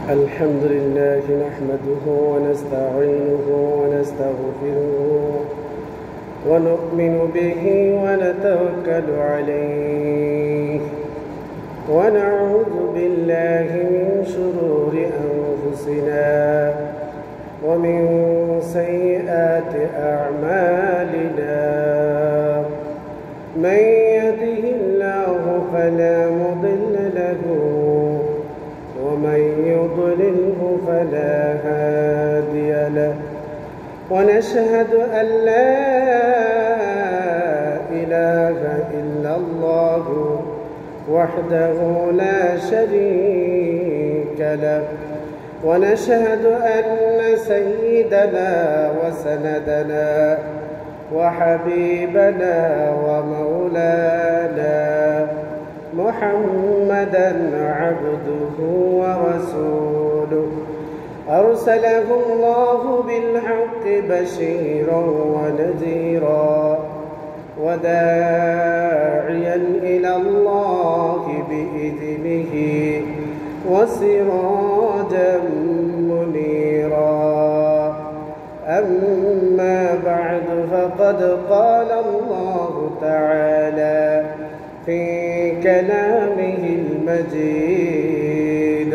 الحمد لله نحمده ونستعينه ونستغفره ونؤمن به ونتوكل عليه ونعوذ بالله من شرور أنفسنا ومن سيئات أعمالنا من يهده الله فلا مضل له ومن يضلله فلا هادي له ونشهد أن لا إله إلا الله وحده لا شريك له ونشهد أن سيدنا وسندنا وحبيبنا ومولانا محمدًا عبده ورسوله أرسله الله بالحق بشيرا ونذيرا وداعيا إلى الله بإذنه وسراجا منيرا أما بعد فقد قال الله تعالى في كلامه المجيد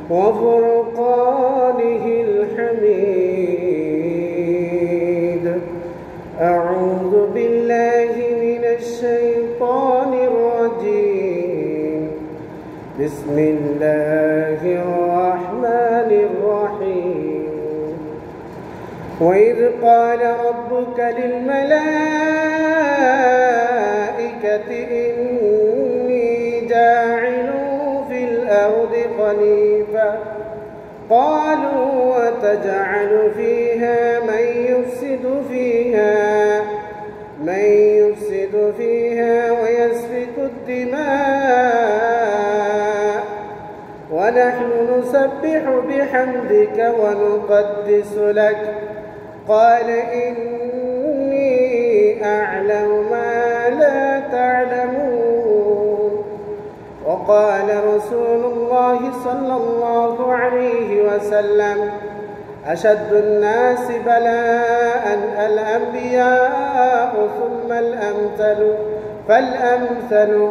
وفرقانه الحميد أعوذ بالله من الشيطان الرجيم بسم الله الرحمن الرحيم وإذ قال ربك للملائكة إني جاعل في الأرض خليفة قالوا وتجعل فيها من يفسد فيها ويسفك الدماء ونحن نسبح بحمدك ونقدس لك قال إني أعلم ما لا تعلمون وقال رسول الله صلى الله عليه وسلم أشد الناس بلاء الأنبياء ثم الأمثل فالأمثل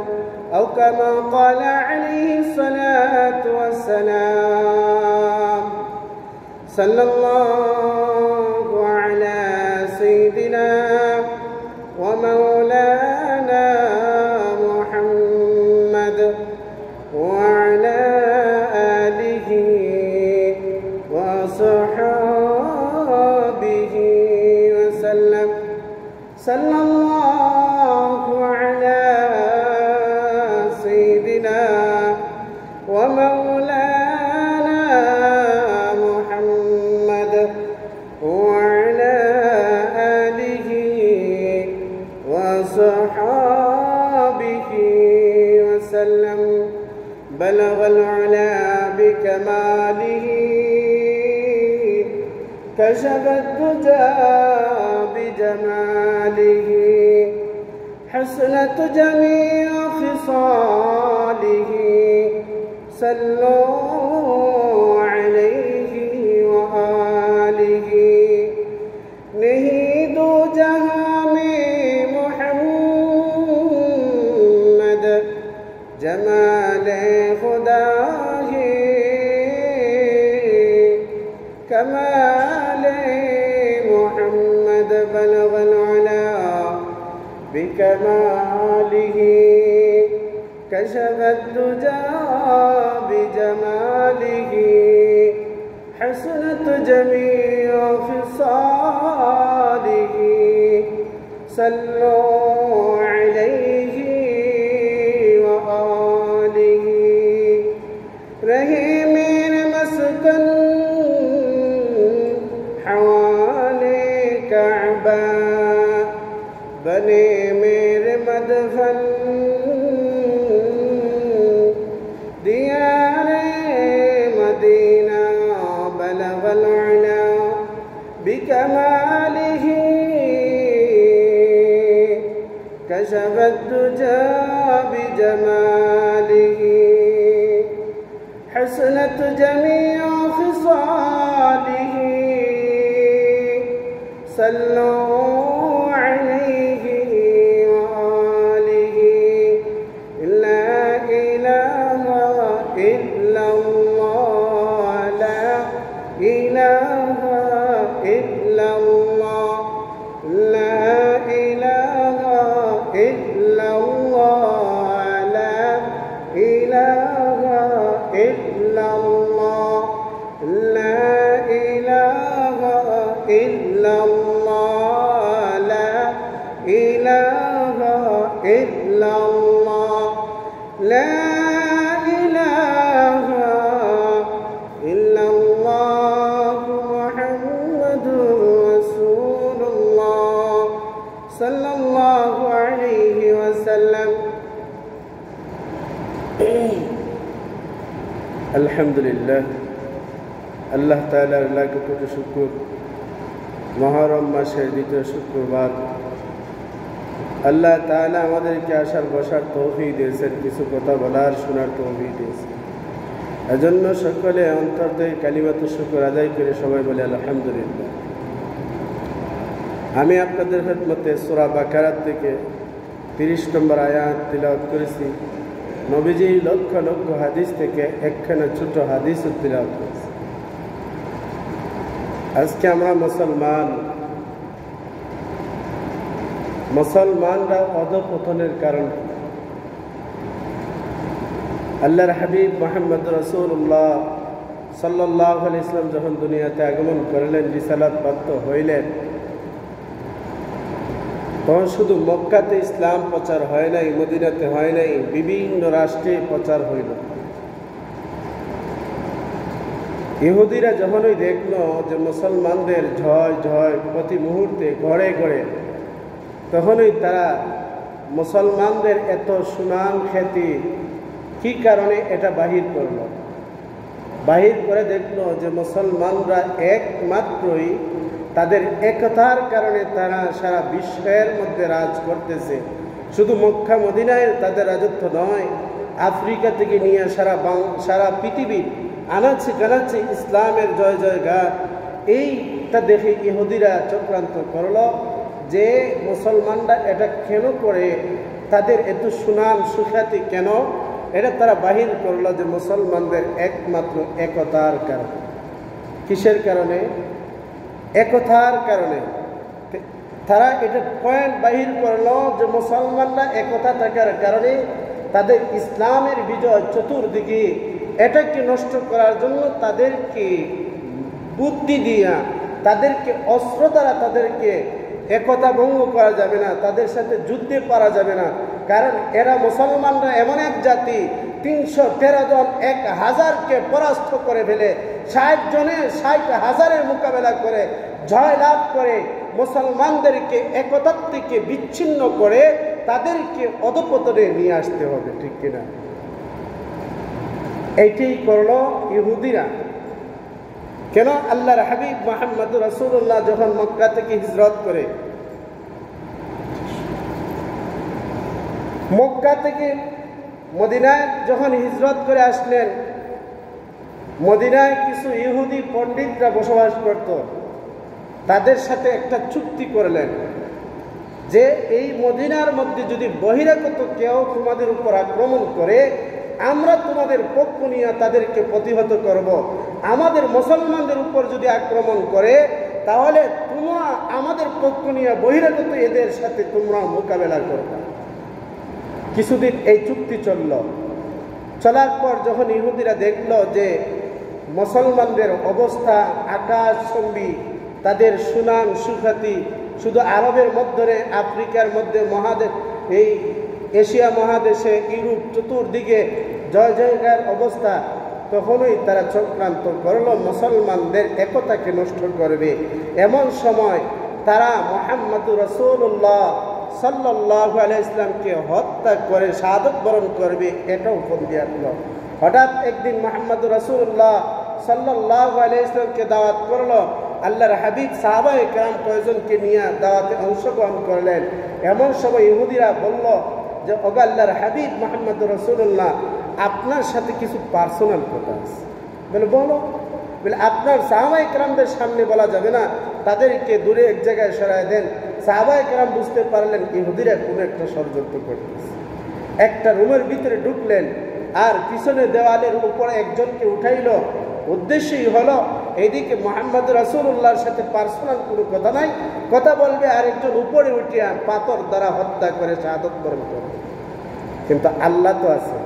أو كما قال عليه الصلاة والسلام صلى الله على سيدنا ومولانا محمد وعلى آله وصحابه وسلم صلى الله على سيدنا ومولانا محمد وعلى آله وصحابه وسلم بلغ العلا بكماله كشف الدجى بجماله حسنت جميع خصاله صلوا عليه وآله نهيد جهام محمد جمال خداه كمال محمد بلغ العلا بكماله كشف الدجى بجماله حسنت جميع خصاله صلوا عليه وآله رہے میرے مسکن حوالے کعبہ بنے میرے مدفن دیار مدینہ بلغ العلا بکمالہ كشف الدجى بجماله حسنت جميع خصاله صلوا عليه وآله لا إله إلا الله لا إله إلا الله لا إله إلا الله لا إله إلا الله لا إله إلا الله لا إله إلا الله لا إله إلا الله محمد رسول الله صلى الله عليه وسلم الحمد لله আল্লাহ তাআলার লাখ কোটি শুকর মুহররম মাসের দ্বিতীয় শুক্রবার আল্লাহ তাআলা আমাদেরকে আসার বসার তৌফিক দিয়েছেন, কিছু কথা বলার শোনার তৌফিক দিয়েছেন। এজন্য সকলে অন্তর থেকে কালিমাতুশ শুকর আদায় করে সবাই বলে আলহামদুলিল্লাহ। আমি আপনাদের খেদমতে সূরা বাকারা থেকে 30 নম্বর আয়াত তিলাওয়াত করেছি। নবীজি লক্ষ লক্ষ হাদিস থেকে একখানা ছোট হাদিস তিলাওয়াত করেছি। আজকে আমরা মুসলমানরা অধঃপতনের কারণ আল্লাহর হাবিব মুহাম্মদ রাসূলুল্লাহ সাল্লাল্লাহু আলাইহি ওয়াসাল্লাম যখন দুনিয়াতে আগমন করলেন, রিসালাত প্রাপ্ত হইলেন, তখন শুধু মক্কাতে ইসলাম প্রচার হয় নাই, মদিনাতে হয় নাই, বিভিন্ন রাষ্ট্রে প্রচার হইল। ইহুদিরা যখনই দেখল যে মুসলমানদের ঝয় ঝয় প্রতি মুহূর্তে ঘরে ঘরে, তখনই তারা মুসলমানদের এত সুনাম খ্যাতি কি কারণে এটা বাহির করল। বাহির করে দেখল যে মুসলমানরা একমাত্রই তাদের একতার কারণে তারা সারা বিশ্বের মধ্যে রাজ করতেছে। শুধু মক্কা মদিনায় তাদের রাজত্ব নয়, আফ্রিকা থেকে নিয়ে সারা পৃথিবী আনাচে কানাচে ইসলামের জয় জয়গান। এইটা দেখে ইহুদিরা চক্রান্ত করল যে মুসলমানরা এটা কেন করে, তাদের এত সুনাম সুখ্যাতি কেন, এটা তারা বাহির করলো যে মুসলমানদের একমাত্র একতার কারণে। কিসের কারণে? একতার কারণে। তারা এটা পয়েন্ট বাহির করলো যে মুসলমানরা একতা থাকার কারণে তাদের ইসলামের বিজয় চতুর্দিকে, এটাকে নষ্ট করার জন্য তাদেরকে বুদ্ধি দিয়া, তাদেরকে অস্ত্র দ্বারা তাদেরকে একতা ভঙ্গ করা যাবে না, তাদের সাথে যুদ্ধে পারা যাবে না। কারণ এরা মুসলমানরা এমন এক জাতি, 313 জন 1000কে পরাস্ত করে ফেলে, 60 জনের 60,000-এর মোকাবেলা করে জয় লাভ করে মুসলমানদেরকে একতার থেকে বিচ্ছিন্ন করে তাদেরকে অধঃপতনে নিয়ে আসতে হবে, ঠিক কিনা? এইটাই করলো ইহুদিরা। কেন? আল্লাহর হাবিব মুহাম্মদ রাসূলুল্লাহ যখন মক্কা থেকে হিজরত করে, মক্কা থেকে মদিনায় যখন হিজরত করে আসলেন, মদিনায় কিছু ইহুদি পণ্ডিতরা বসবাস করত। তাদের সাথে একটা চুক্তি করলেন যে এই মদিনার মধ্যে যদি বহিরাগত কেউ তোমাদের উপর আক্রমণ করে, আমরা তোমাদের পক্ষ নিয়ে তাদেরকে প্রতিহত করব। আমাদের মুসলমানদের উপর যদি আক্রমণ করে, তাহলে তোমরা আমাদের পক্ষ নিয়ে বহিরাগত এদের সাথে তোমরা মোকাবেলা করবে। কিছুদিন এই চুক্তি চলার পর যখন ইহুদিরা দেখল যে মুসলমানদের অবস্থা আকাশচুম্বী, তাদের সুনাম সুখ্যাতি শুধু আরবের মধ্যে, আফ্রিকার মধ্যে, মহাদেশ, এই এশিয়া মহাদেশে, ইউরোপ চতুর্দিকে জয় জয়কার অবস্থা, তখনই তারা চক্রান্ত করল মুসলমানদের একতাকে নষ্ট করবে। এমন সময় তারা মুহাম্মদুর রাসূলুল্লাহ সাল্লাল্লাহু আলাইহি ওয়াসাল্লামকে হত্যা করে শাহাদাত বরণ করবে, এটাও ফন্দি আসলো। হঠাৎ একদিন মুহাম্মদুর রাসূলুল্লাহ সাল্লাল্লাহু আলাইহি ওয়াসাল্লামকে দাওয়াত করলো আল্লাহর হাবিব সাহাবায়ে কেরাম কয়েকজনকে নিয়ে দাওয়াতে অংশগ্রহণ করলেন। এমন সময় ইহুদিরা বলল যে ওগো আল্লাহর হাবিব মুহাম্মদ রাসূলুল্লাহ, আপনার সাথে কিছু পার্সোনাল কথা আছে। বলে বলো। বলে আপনার সাহাবায়ে কেরামদের সামনে বলা যাবে না, তাদেরকে দূরে এক জায়গায় সরায় দেন। সাহাবায়ে কেরাম বুঝতে পারলেন ইহুদিরা কোনো একটা ষড়যন্ত্র করতেছে। একটা রুমের ভিতরে ঢুকলেন আর পিছনে দেওয়ালের উপরে একজনকে উঠাইল। উদ্দেশ্যই হলো এইদিকে মুহাম্মদ রাসূলুল্লাহর সাথে পার্সোনাল কোনো কথা নাই, কথা বলবে, আর একজন উপরে উঠিয়া পাথর দ্বারা হত্যা করে শাহাদাত বরণ করবে। কিন্তু আল্লাহ তো আছে।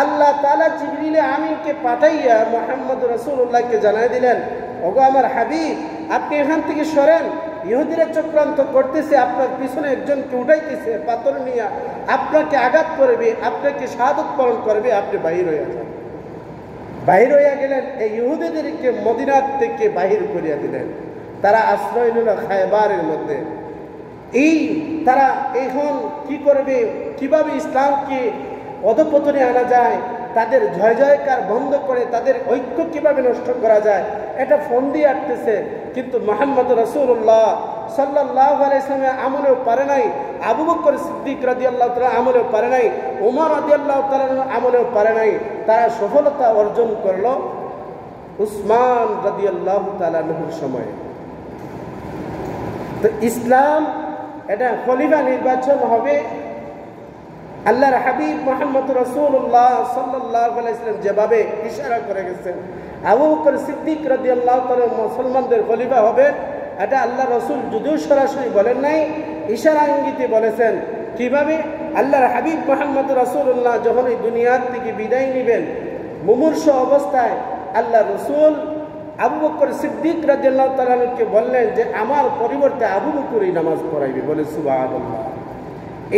আল্লাহ তাআলা জিবরিল আমিনকে পাঠাইয়া মুহাম্মদ রাসূলুল্লাহকে জানাই দিলেন, ওগো আমার হাবিব, আপনি এখান থেকে সরেন, ইহুদিরা চক্রান্ত করতেছে, আপনার পিছনে একজনকে উঠাইতেছে পাথর নিয়ে, আপনাকে আঘাত করবে, আপনাকে শাহাদাত বরণ করবে, আপনি বাহির হয়ে যান। বাহির হইয়া গেলেন। এই ইহুদিদেরকে মদিনার থেকে বাহির করিয়া দিলেন। তারা আশ্রয় নিল খায়বারের মধ্যে। তারা এখন কি করবে, কিভাবে ইসলামকে অধপতনে আনা যায়, তাদের জয় জয়কার বন্ধ করে তাদের ঐক্য কিভাবে নষ্ট করা যায়, এটা ফোন দিয়ে আসতেছে। কিন্তু মুহাম্মদ রাসূলুল্লাহ সাল্লাল্লাহু আলাইহি ওয়াসাল্লাম আমলেও পারে নাই, আবু বকর সিদ্দিক রাদিয়াল্লাহু তাআলা আমলেও পারে নাই, ওমর রাদিয়াল্লাহু তাআলা আমলেও পারে নাই। তারা সফলতা অর্জন করলো উসমান রাদিয়াল্লাহু তাআলার সময়ে। তো ইসলাম এটা খলিফা নির্বাচন হবে। আল্লাহর হাবিব মুহাম্মদ রাসূলুল্লাহ সাল্লাল্লাহু আলাইহি ওয়াসাল্লাম যেভাবে ইশারা করে গেছেন আবু বকর সিদ্দিক রাদিয়াল্লাহু তাআলা মুসলমানদের খলিফা হবে, এটা আল্লাহ রাসূল যদিও সরাসরি বলেন নাই, ইশারা ইঙ্গিতে বলেছেন। কিভাবে? আল্লাহর হাবিব মুহাম্মদ রাসূলুল্লাহ যখন এই দুনিয়ার থেকে বিদায় নেবেন মুমূর্ষু অবস্থায়, আল্লাহ রাসূল আবু বকর সিদ্দিক রাদিয়াল্লাহু তাআলাকে বললেন যে আমার পরিবর্তে আবু বকরই নামাজ পড়াইবে। বলে সুবহানাল্লাহ।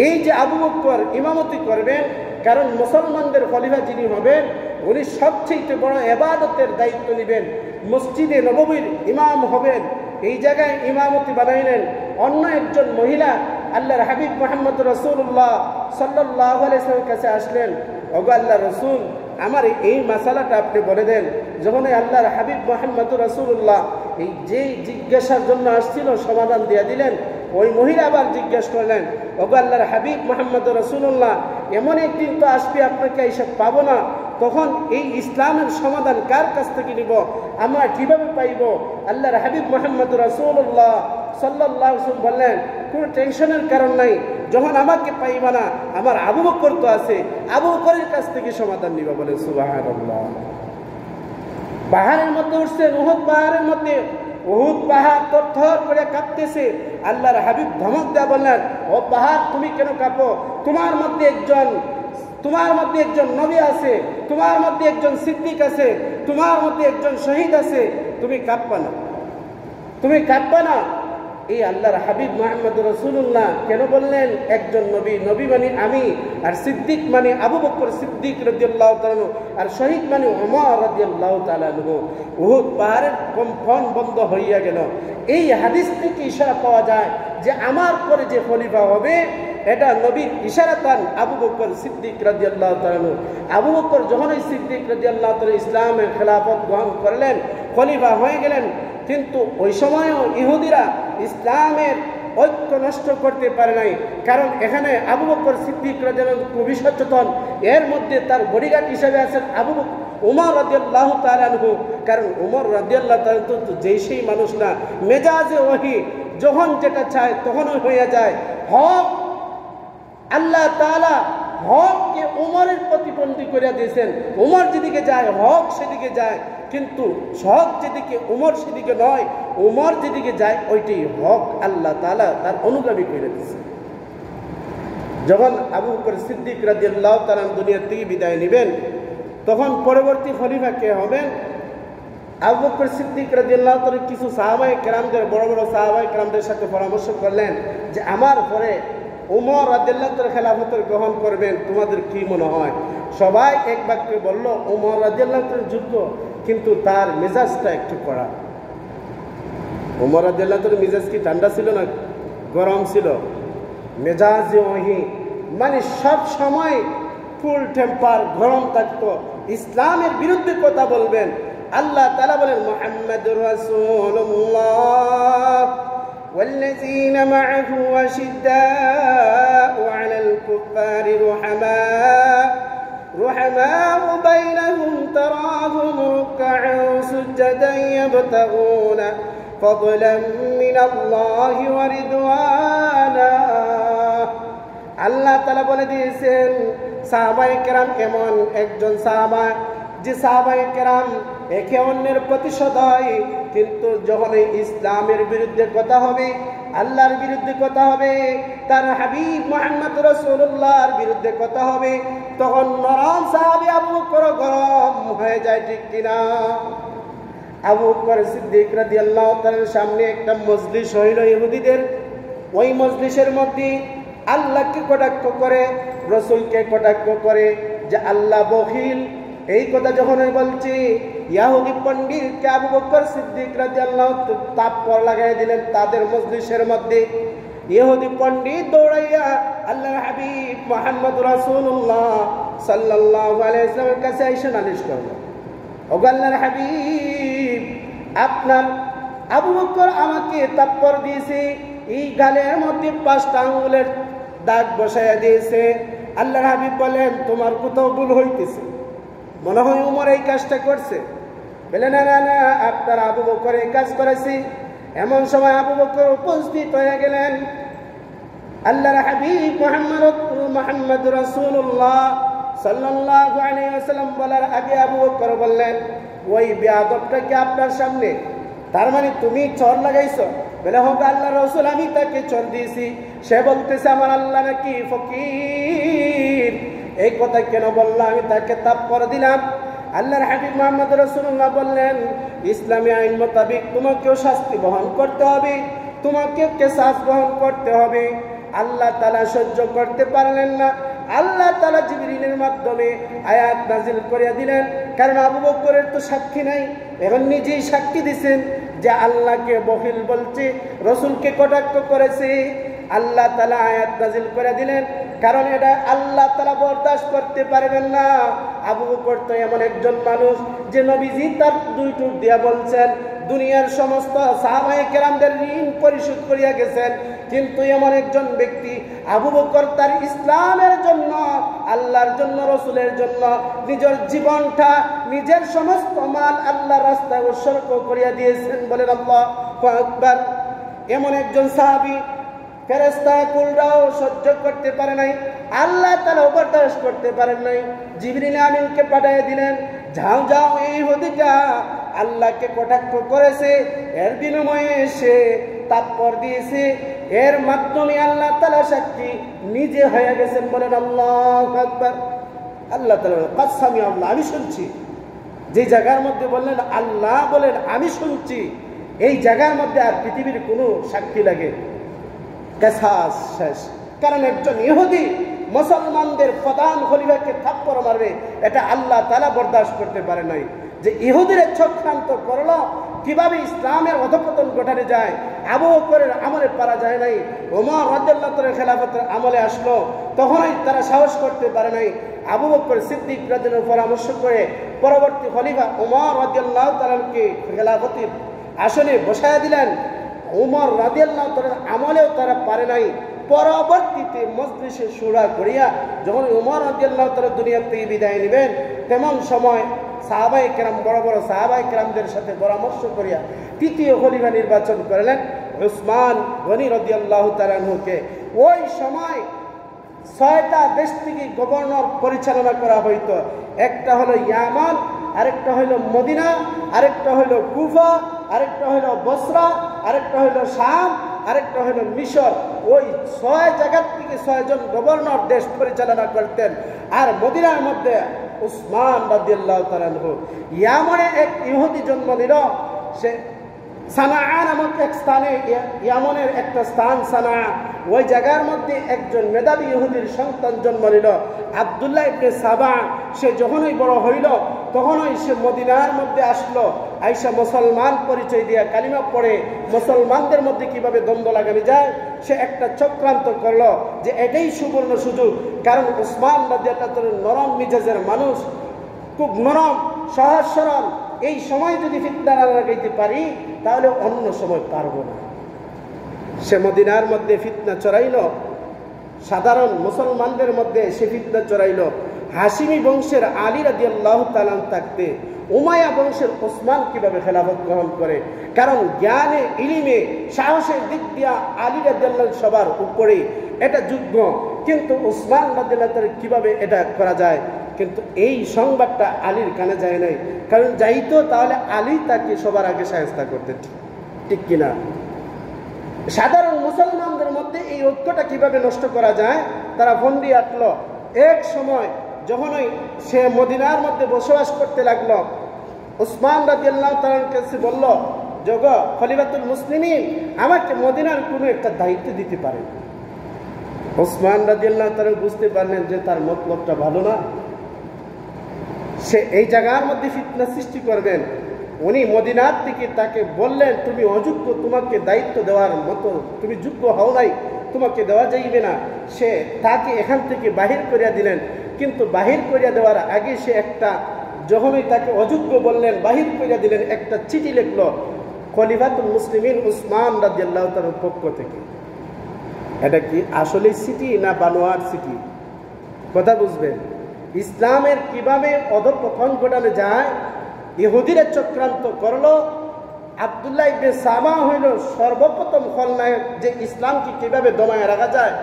এই যে আবু বকর ইমামতি করবেন, কারণ মুসলমানদের খলিফা যিনি হবেন উনি সবচেয়ে বড় ইবাদতের দায়িত্ব নেবেন, মসজিদে নববীর ইমাম হবেন। এই জায়গায় ইমামতি বানাইলেন অন্য একজন মহিলা। আল্লাহর হাবিব মুহাম্মদ রাসূলুল্লাহ সাল্লাল্লাহু আলাইহি ওয়াসাল্লামের কাছে আসলেন, ওগো আল্লাহর রাসূল, আমার এই মাসালাটা আপনি বলে দেন। যখন আল্লাহর হাবিব মুহাম্মদ রাসূলুল্লাহ এই যে জিজ্ঞাসার জন্য আসছিল সমাধান দিয়ে দিলেন, ওই মহিলা আবার জিজ্ঞাসা করলেন, ওগো আল্লাহর হাবিব মুহাম্মদ রাসূলুল্লাহ, এমন একদিন তো আসবে আপনাকে এইসব পাবো না, তখন এই ইসলামের সমাধান কার কাছ থেকে নিব, আমরা কিভাবে পাইব? আল্লাহর হাবিব মুহাম্মদ রাসূলুল্লাহ সাল্লাল্লাহু আলাইহি ওয়াসাল্লাম বললেন, কোনো টেনশনের কারণ নাই, যখন আমাকে পাইবা না আমার আবু বকর তো আছে, আবু বকরের কাছ থেকে সমাধান নিবা। বলে সুবহানাল্লাহ। পাহাড়ের মধ্যে উঠছেন, উহুদ পাহাড়ের মধ্যে, উহুদ পাহাড় থরথর করে কাঁপতেছে। আল্লাহর হাবিব ধমক দেয়া বললেন, ও পাহাড় তুমি কেন কাঁপো? তোমার মধ্যে একজন নবী আছে, তোমার মধ্যে একজন সিদ্দিক আছে, তোমার মধ্যে একজন শহীদ আছে, তুমি কাঁপবা না, তুমি কাঁপবা না। এই আল্লাহর হাবিব মুহাম্মদ রাসূলুল্লাহ কেন বললেন একজন নবী, নবী মানে আমি, আর সিদ্দিক মানে আবু বকর সিদ্দিক রাদিয়াল্লাহু তাআলা, আর শহীদ মানে ওমর রাদিয়াল্লাহু তাআলা। উহুদ পাহাড়ের কম্পন বন্ধ হইয়া গেল। এই হাদিস থেকে ইশারা পাওয়া যায় যে আমার পরে যে খলিফা হবে এটা নবীর ইশারাতান আবু বকর সিদ্দিক রাদিয়াল্লাহু তাআলা। আবু বকর যখন এই সিদ্দিক রাদিয়াল্লাহু তাআলা ইসলামের খেলাফত গ্রহণ করলেন, খলিফা হয়ে গেলেন, কিন্তু ওই সময়ও ইহুদিরা ইসলামের ঐক্য নষ্ট করতে পারে নাই। কারণ এখানে আবু বকর সিদ্দিক রাদিয়াল্লাহু খুবই সচেতন। এর মধ্যে তার বডিগার্ড হিসেবে আছেন ওমর রাদিয়াল্লাহু তাআলা আনহু। কারণ ওমর রাদিয়াল্লাহু তাআলা তো যেই সেই মানুষ না, মেজাজে ওহী, যখন যেটা চায় তখনই হয়ে যায়। হক আল্লাহ তাআলা হককে ওমরের প্রতিবন্ধী করে দিয়েছেন। ওমর যেদিকে যায় হক সেদিকে যায়, কিন্তু হক যেদিকে ওমর সেদিকে নয়, ওমর যেদিকে যায় ওইটাই হক। আল্লাহ তাআলা তার অনুগামী করে দিয়েছেন। যখন আবু বকর সিদ্দিক রাদিয়াল্লাহু তাআলা দুনিয়া থেকে বিদায় নেবেন, তখন পরবর্তী খলিফা কে হবেন? আবু বকর সিদ্দিক রাদিয়াল্লাহু তাআলা কিছু সাহাবায়ে কেরামদের, বড় বড় সাহাবায়ে কেরামদের সাথে পরামর্শ করলেন যে আমার পরে ওমর রাদিয়াল্লাহু তাআলা খেলাফতের গ্রহণ করবেন, তোমাদের কি মনে হয়? সবাই এক বাক্যে বলল ওমর রাদিয়াল্লাহু তাআলা যোগ্য, কিন্তু তার মেজাজটা একটু কড়া। ওমর রাদিয়াল্লাহু তাআলা মেজাজ কি ঠান্ডা ছিল না গরম ছিল? মেজাজে ওহি, মানে সব সময় ফুল টেম্পার, গরম থাকতো। ইসলামের বিরুদ্ধে কথা বলবেন, আল্লাহ তাআলা বলেন মুহাম্মাদুর রাসূলুল্লাহ ওয়াল্লাযীনা মা'আহু আশিদ্দাউ 'আলাল কুফফারি رحماء بينهم تراهم ركعا سجدا يبتغون فضلا من الله ورضوانا আল্লাহ তাআলা বলে দিয়েছেন সাহাবায়ে কেরাম এমন একজন সাহাবা যে সাহাবায়ে কেরাম একে অন্যের প্রতি সদয়, কিন্তু যখন ইসলামের বিরুদ্ধে কথা হবে, আল্লাহর বিরুদ্ধে কথা হবে, তার হাবিব মুহাম্মদ রাসূলুল্লাহর বিরুদ্ধে কথা হবে, তখন নরম সাহাবী আবু বকর গরম হয়ে যায়, ঠিক কিনা? আবু বকর সিদ্দিক রাদিয়াল্লাহু তাআলার সামনে একটা মজলিস হইল ইহুদিদের। ওই মজলিসের মধ্যে আল্লাহকে কটাক্ষ করে, রাসূলকে কটাক্ষ করে যে আল্লাহ বখিল। এই কথা যখন বলছি, ইহুদি পণ্ডিতকে আবু বকর সিদ্দিক রাদিয়াল্লাহু তাপ্পর লাগাই দিলেন তাদের মজলিসের মধ্যে। ইহুদি পণ্ডিত দৌড়াইয়া আল্লাহর হাবিব মুহাম্মদ রাসূলুল্লাহ সাল্লাল্লাহু আলাইহি ওয়াসাল্লামের কাছে এসে নালিশ করল, ওগো আল্লাহর হাবিব, আপনার আবু বকর আমাকে তাপ্পর দিয়েছে, এই গালের মধ্যে 5টা আঙ্গুলের দাগ বসাইয়া দিয়েছে। আল্লাহর হাবিব বলেন, তোমার কোথাও ভুল হইতেছে, মনে হয় উমর এই কাজটা করছে। বলে না না না, আপনার আবু বকর এই কাজ করেছি। এমন সময় আবু বকর উপস্থিত হয়ে গেলেন। আল্লাহর হাবিব মুহাম্মদ রাসূলুল্লাহ সাল্লাল্লাহু আলাইহি ওয়াসাল্লাম বলার আগে আবু বকর বললেন, ওই বেয়াদবটাকে আপনার সামনে, তার মানে তুমি চর লাগাইছো? বলে হোক আল্লাহর রাসূল, আমি তাকে চর দিয়েছি। সে বলতেছে আমার আল্লাহ নাকি ফকির। এই কথা কেন বললা? আমি তাকে তাপ্পর দিলাম। আল্লাহর হাবিব মুহাম্মদ রাসূলুল্লাহ বললেন, ইসলামী আইন মোতাবেক তোমাকেও শাস্তি বহন করতে হবে, তোমাকেও কিসাস বহন করতে হবে। আল্লাহ তাআলা সহ্য করতে পারলেন না। আল্লাহ তাআলা জিবরিলের মাধ্যমে আয়াত নাজিল করে দিলেন, কারণ আবু বকরের তো সাক্ষী নাই। এখন নিজেই সাক্ষী দিছেন যে আল্লাহকে বখিল বলছে, রাসূলকে কটাক্ষ করেছে। আল্লাহ তাআলা আয়াত নাজিল করে দিলেন, কারণ এটা আল্লাহ তাআলা বরদাস্ত করতে পারবেন না। আবু বকর তো এমন একজন মানুষ যে নবীজি তার 2 টুক দিয়া বলছেন দুনিয়ার সমস্ত সাহাবায়ে কেরামদের ঋণ পরিশোধ করিয়া গেছেন, কিন্তু এমন একজন ব্যক্তি আবু বকর তার ইসলামের জন্য, আল্লাহর জন্য, রাসূলের জন্য নিজের জীবনটা, নিজের সমস্ত মাল আল্লাহর রাস্তায় উৎসর্গ করিয়া দিয়েছেন। বলেন আল্লাহু আকবার। এমন একজন সাহাবী ফেরেশতা কুলরাও সহ্য করতে পারে নাই, আল্লাহ তাআলা বরদাস্ত করতে পারেন নাই। জিবরিল আমিনকে পাঠিয়ে দিলেন, যাও যাও, এই ইহুদিটা আল্লাহকে কটাক্ষ করেছে, এর বিনিময়ে সে তাপ্পর দিয়েছে, এর মাধ্যমে আল্লাহ তাআলা সাক্ষী নিজে হয়ে গেছেন। বলেন আল্লাহু আকবার। আল্লাহ তাআলা কাসামি, আল্লাহ আমি শুনছি। যে জায়গার মধ্যে বললেন আল্লাহ বলেন আমি শুনছি, এই জায়গার মধ্যে আর পৃথিবীর কোনো সাক্ষী লাগে কেসাস শেষ। কারণ একজন ইহুদি মুসলমানদের প্রধান খলিফাকে থাপ্পড় মারবে, এটা আল্লাহ তাআলা বরদাস্ত করতে পারে নাই। যে ইহুদিরা চক্রান্ত করলো, কিভাবে ইসলামের অধঃপতন ঘটানো যায়, আবু বকরের আমলে পারা যায় নাই। ওমর রাদিয়াল্লাহু তাআলার খেলাফতের আমলে আসলো, তখনই তারা সাহস করতে পারে নাই। আবু বকর সিদ্দিক রাদিয়াল্লাহু পরামর্শ করে পরবর্তী খলিফা ওমর রাদিয়াল্লাহু তাআলাকে খেলাফতের আসনে বসায়া দিলেন। ওমর রাদিয়াল্লাহু তাআলার আমলেও তারা পারে নাই। পরবর্তীতে মজলিসে শুরা করিয়া যখন ওমর রাদিয়াল্লাহু তাআলা দুনিয়া থেকে বিদায় নেবেন, তেমন সময় সাহাবায়ে কেরাম, বড় বড় সাহাবায়ে কেরামদের সাথে পরামর্শ করিয়া তৃতীয় খলিফা নির্বাচন করলেন উসমান গনি রাদিয়াল্লাহু তাআলা আনহুকে। ওই সময় 6টা দেশ থেকে গভর্নর পরিচালনা করা হইতো। একটা হলো ইয়ামান, আরেকটা হলো মদিনা, আরেকটা হলো কুফা, আরেকটা হলো বসরা, আরেকটা হলো শাম, আরেকটা হলো মিশর। ওই 6 জায়গা থেকে 6 জন গভর্নর দেশ পরিচালনা করতেন। আর মদিনার মধ্যে উসমান রাদিয়াল্লাহু তাআলা আনহু। ইয়ামানে এক ইহুদি জন্ম নিল, সে সানা নামক এক স্থানে, ইয়ামানের একটা স্থান সানা, ওই জায়গার মধ্যে একজন মেধাবী ইহুদির সন্তান জন্ম নিল, আব্দুল্লাহ ইবনে সাবা। সে যখনই বড় হইল তখনই সে মদিনার মধ্যে আসলো, আইসা মুসলমান পরিচয় দিয়া কালিমা পড়ে মুসলমানদের মধ্যে কিভাবে দ্বন্দ্ব লাগানো যায় সে একটা চক্রান্ত করলো, যে এটাই সুবর্ণ সুযোগ। কারণ উসমান রাদিয়াল্লাহু তাআলা নরম মিজাজের মানুষ, খুব নরম, সহজ সরল, এই সময় যদি ফিতনা না লাগাইতে পারি তাহলে অন্য সময় পারবো না। সে মদিনার মধ্যে ফিতনা চড়াইল, সাধারণ মুসলমানদের মধ্যে সে ফিতনা চড়াইল। হাশিমি বংশের আলী রাদিয়াল্লাহু তাআলা থাকতে উমাইয়া বংশের ওসমান কিভাবে খেলাফত গ্রহণ করে, কারণ জ্ঞানে ইলমে সাহসের দিক দিয়া আলী রাদিয়াল্লাহু সবার উপরে, এটা যুগ্ম। কিন্তু ওসমান রাদিয়াল্লাহু তাআলা কিভাবে এটা করা যায়, কিন্তু এই সংবাদটা আলীর কানে যায় নাই, কারণ যাইতো তাহলে আলী তাকে সবার আগে শায়েস্তা করতেন, ঠিক কিনা? সাধারণ মুসলমানদের মধ্যে এই ঐক্যটা কিভাবে নষ্ট করা যায় তারা ফন্দি আটলো। এক সময় যখনই সে মদিনার মধ্যে বসবাস করতে লাগলো, ওসমান রাদিয়াল্লাহু তাআলার কাছে বলল, জগ খলিফাতুল মুসলিমিন, আমাকে মদিনার কোনো একটা দায়িত্ব দিতে পারেন। ওসমান রাদিয়াল্লাহু তাআলা বুঝতে পারলেন যে তার মতলবটা ভালো না, সে এই জায়গার মধ্যে ফিতনা সৃষ্টি করবেন। উনি মদিনার থেকে তাকে বললেন, তুমি অযোগ্য, তোমাকে দায়িত্ব দেওয়ার মতো তুমি যোগ্য হও নাই, তোমাকে দেওয়া যাইবে না। সে তাকে এখান থেকে বাহির করিয়া দিলেন। কিন্তু বাহির করিয়া দেওয়ার আগে সে একটা, যখনই তাকে অযোগ্য বললেন, বাহির করিয়া দিলেন, একটা চিঠি লিখল খলিফাতুল মুসলিমিন উসমান রাদিয়াল্লাহু তাআলার পক্ষ থেকে। এটা কি আসলে চিঠি না বানোয়ার চিঠি? কথা বুঝবেন। ইসলামের কিভাবে অধঃপতন ঘটানো যায়, ইহুদিরা চক্রান্ত করলো। আব্দুল্লাহ ইবনে সামা হইল সর্বপ্রথম খলনায়ক, যে ইসলামকে কিভাবে দমায় রাখা যায়,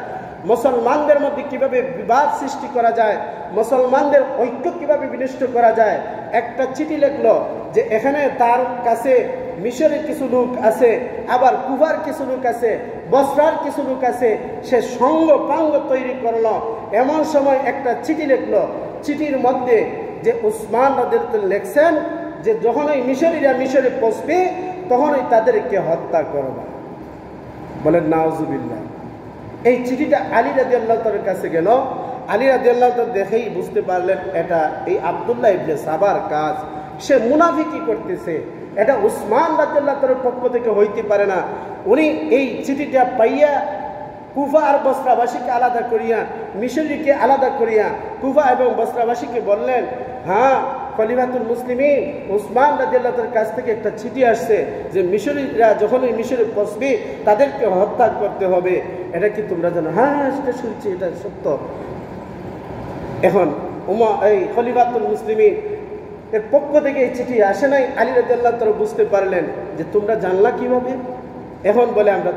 মুসলমানদের মধ্যে কিভাবে বিবাদ সৃষ্টি করা যায়, মুসলমানদের ঐক্য কিভাবে বিনষ্ট করা যায়। একটা চিঠি লিখলো যে এখানে তার কাছে মিশরের কিছু লোক আছে, আবার কুফার কিছু লোক আছে, বসরার কিছু লোক আছে। সে সঙ্গ পাঙ্গ তৈরি করলো। এমন সময় একটা চিঠি লিখলো, চিঠির মধ্যে যে উসমান রাদিয়াল্লাহু লেখছেন যে যখনই মিশরীরা মিশরে পৌঁছবে তখনই তাদেরকে হত্যা করবা। বলেন নাউজুবিল্লাহ। এই চিঠিটা আলী রাদিয়াল্লাহু তাআলার কাছে গেল। আলী রাদিয়াল্লাহু তাআলা দেখেই বুঝতে পারলেন এটা এই আব্দুল্লাহ ইবনে সাবার কাজ, সে মুনাফিকি করতেছে, এটা উসমান রাদিয়াল্লাহু তাআলার পক্ষ থেকে হইতে পারে না। উনি এই চিঠিটা পাইয়া কুফা আর বসরাবাসীকে আলাদা করিয়া, মিশরীকে আলাদা করিয়া কুফা এবং বসরাবাসীকে বললেন, হ্যাঁ খলিফাতুল মুসলিমিন উসমান রাদিয়াল্লাহু তাআলার কাছ থেকে একটা চিঠি আসছে যে মিশরীরা যখনই মিশরে পৌঁছবে তাদেরকে হত্যা করতে হবে। এটা কি তোমরা জানো? হ্যাঁ সেটা শুনছি, এটা সত্য। এখন এই খলিফাতুল মুসলিমিন এর পক্ষ থেকে এই চিঠি আসে নাই। আলী রাদিয়াল্লাহু তাআলা বুঝতে পারলেন যে তোমরা জানলা কিভাবে? এখন বলে আমরা